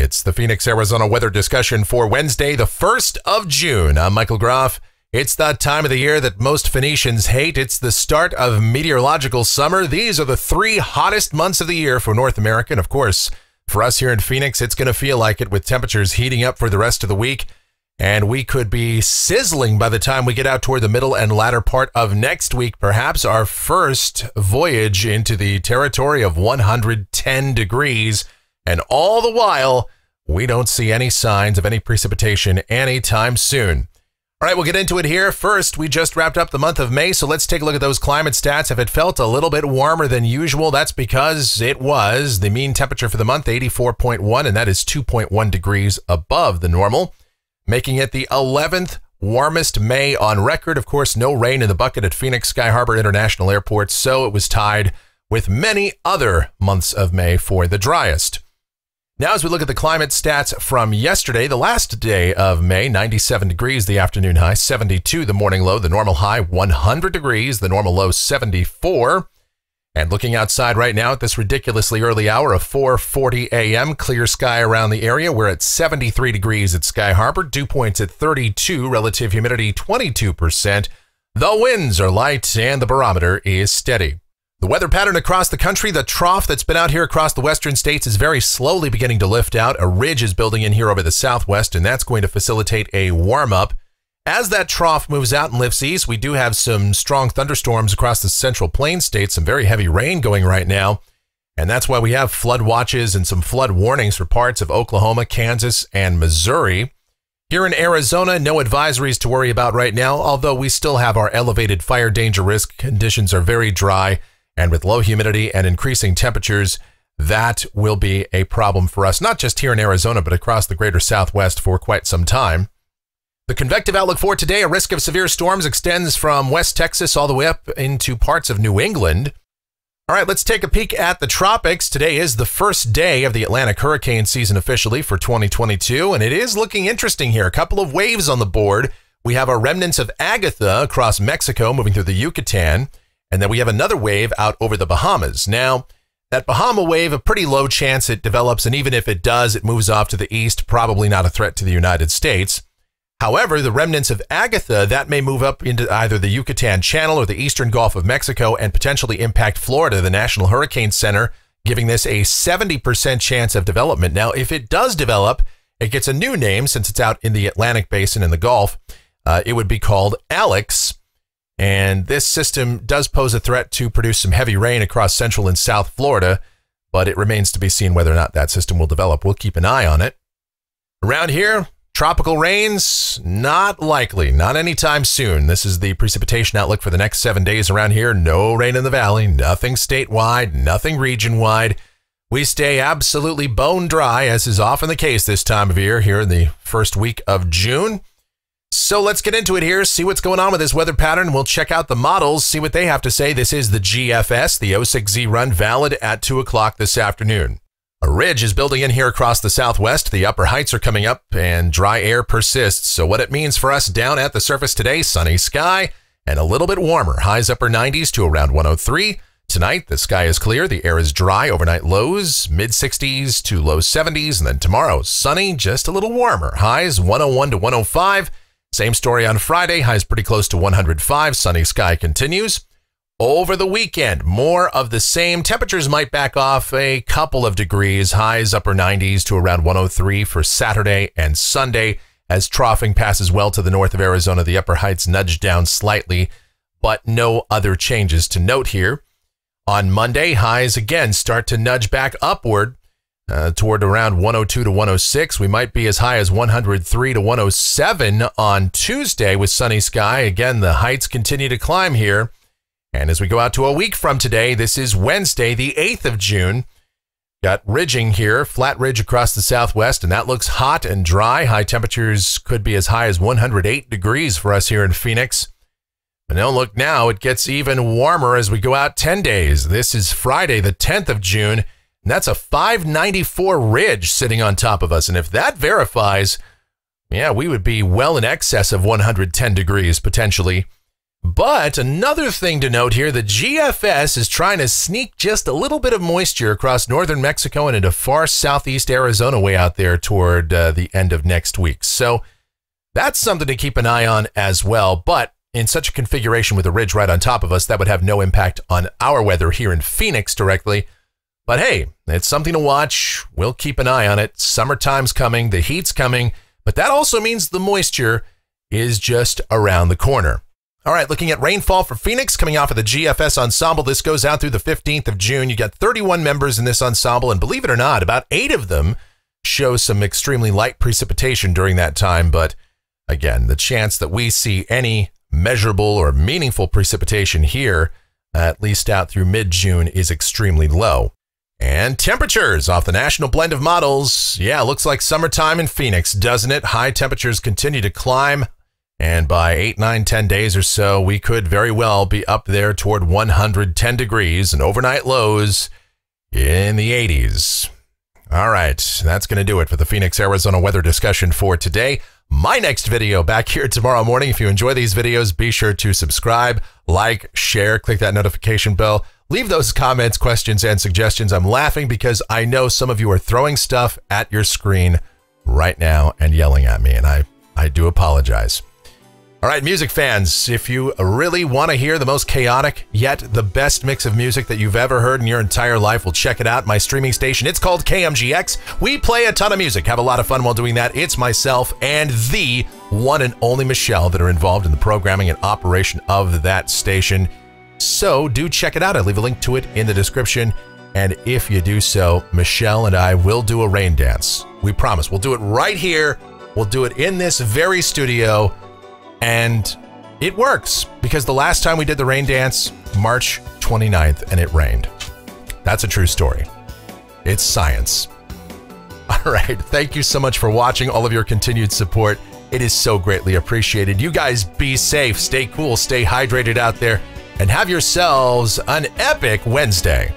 It's the Phoenix, Arizona weather discussion for Wednesday, the 1st of June. I'm Michael Groff. It's that time of the year that most Phoenicians hate. It's the start of meteorological summer. These are the 3 hottest months of the year for North America. And of course, for us here in Phoenix, it's going to feel like it with temperatures heating up for the rest of the week. And we could be sizzling by the time we get out toward the middle and latter part of next week. Perhaps our first voyage into the territory of 110 degrees. And all the while, we don't see any signs of any precipitation anytime soon. All right, we'll get into it here. First, we just wrapped up the month of May, so let's take a look at those climate stats. If it felt a little bit warmer than usual, that's because it was. The mean temperature for the month, 84.1, and that is 2.1 degrees above the normal, making it the 11th warmest May on record. Of course, no rain in the bucket at Phoenix Sky Harbor International Airport, so it was tied with many other months of May for the driest. Now, as we look at the climate stats from yesterday, the last day of May, 97 degrees, the afternoon high, 72, the morning low, the normal high, 100 degrees, the normal low, 74. And looking outside right now at this ridiculously early hour of 4:40 a.m., clear sky around the area. We're at 73 degrees at Sky Harbor, dew points at 32, relative humidity 22%. The winds are light and the barometer is steady. The weather pattern across the country, the trough that's been out here across the western states is very slowly beginning to lift out. A ridge is building in here over the southwest, and that's going to facilitate a warm-up. As that trough moves out and lifts east, we do have some strong thunderstorms across the central plains states, some very heavy rain going right now. And that's why we have flood watches and some flood warnings for parts of Oklahoma, Kansas, and Missouri. Here in Arizona, no advisories to worry about right now, although we still have our elevated fire danger risk. Conditions are very dry. And with low humidity and increasing temperatures, that will be a problem for us, not just here in Arizona, but across the greater Southwest for quite some time. The convective outlook for today, a risk of severe storms extends from West Texas all the way up into parts of New England. All right, let's take a peek at the tropics. Today is the first day of the Atlantic hurricane season officially for 2022, and it is looking interesting here. A couple of waves on the board. We have our remnants of Agatha across Mexico moving through the Yucatan. And then we have another wave out over the Bahamas. Now, that Bahama wave, a pretty low chance it develops, and even if it does, it moves off to the east, probably not a threat to the United States. However, the remnants of Agatha, that may move up into either the Yucatan Channel or the eastern Gulf of Mexico and potentially impact Florida, the National Hurricane Center, giving this a 70% chance of development. Now, if it does develop, it gets a new name since it's out in the Atlantic Basin in the Gulf. It would be called Alex. And this system does pose a threat to produce some heavy rain across central and south Florida, but it remains to be seen whether or not that system will develop. We'll keep an eye on it. Around here, tropical rains, not likely, not anytime soon. This is the precipitation outlook for the next 7 days around here. No rain in the valley, nothing statewide, nothing region-wide. We stay absolutely bone dry, as is often the case this time of year here in the first week of June. So let's get into it here, see what's going on with this weather pattern. We'll check out the models, see what they have to say. This is the GFS, the 06Z run, valid at 2 o'clock this afternoon. A ridge is building in here across the southwest. The upper heights are coming up and dry air persists. So what it means for us down at the surface today, sunny sky and a little bit warmer. Highs upper 90s to around 103. Tonight, the sky is clear. The air is dry. Overnight lows, mid 60s to low 70s. And then tomorrow, sunny, just a little warmer. Highs 101 to 105. Same story on Friday, highs pretty close to 105, sunny sky continues. Over the weekend, more of the same. Temperatures might back off a couple of degrees, highs upper 90s to around 103 for Saturday and Sunday. As troughing passes well to the north of Arizona, the upper heights nudge down slightly, but no other changes to note here. On Monday, highs again start to nudge back upward. Toward around 102 to 106. We might be as high as 103 to 107 on Tuesday with sunny sky. Again, the heights continue to climb here. And as we go out to a week from today, this is Wednesday, the 8th of June. Got ridging here, flat ridge across the southwest, and that looks hot and dry. High temperatures could be as high as 108 degrees for us here in Phoenix. But now look now, it gets even warmer as we go out 10 days. This is Friday, the 10th of June. And that's a 594 ridge sitting on top of us. And if that verifies, yeah, we would be well in excess of 110 degrees potentially. But another thing to note here, the GFS is trying to sneak just a little bit of moisture across northern Mexico and into far southeast Arizona way out there toward the end of next week. So that's something to keep an eye on as well. But in such a configuration with a ridge right on top of us, that would have no impact on our weather here in Phoenix directly. But hey, it's something to watch. We'll keep an eye on it. Summertime's coming, the heat's coming, but that also means the moisture is just around the corner. All right, looking at rainfall for Phoenix coming off of the GFS ensemble. This goes out through the 15th of June. You got 31 members in this ensemble, and believe it or not, about 8 of them show some extremely light precipitation during that time. But again, the chance that we see any measurable or meaningful precipitation here, at least out through mid-June, is extremely low. And temperatures off the national blend of models. Yeah, looks like summertime in Phoenix, doesn't it? High temperatures continue to climb. And by 8, 9, 10 days or so, we could very well be up there toward 110 degrees and overnight lows in the 80s. All right, that's going to do it for the Phoenix, Arizona weather discussion for today. My next video back here tomorrow morning. If you enjoy these videos, be sure to subscribe, like, share, click that notification bell. Leave those comments, questions, and suggestions. I'm laughing because I know some of you are throwing stuff at your screen right now and yelling at me, and I do apologize. All right, music fans, if you really want to hear the most chaotic yet the best mix of music that you've ever heard in your entire life, well, check it out, my streaming station. It's called KMGX. We play a ton of music, have a lot of fun while doing that. It's myself and the one and only Michelle that are involved in the programming and operation of that station. So do check it out. I leave a link to it in the description. And if you do so, Michelle and I will do a rain dance. We promise. We'll do it right here. We'll do it in this very studio. And it works because the last time we did the rain dance, March 29th, and it rained. That's a true story. It's science. All right. Thank you so much for watching, all of your continued support. It is so greatly appreciated. You guys be safe, stay cool, stay hydrated out there, and have yourselves an epic Wednesday.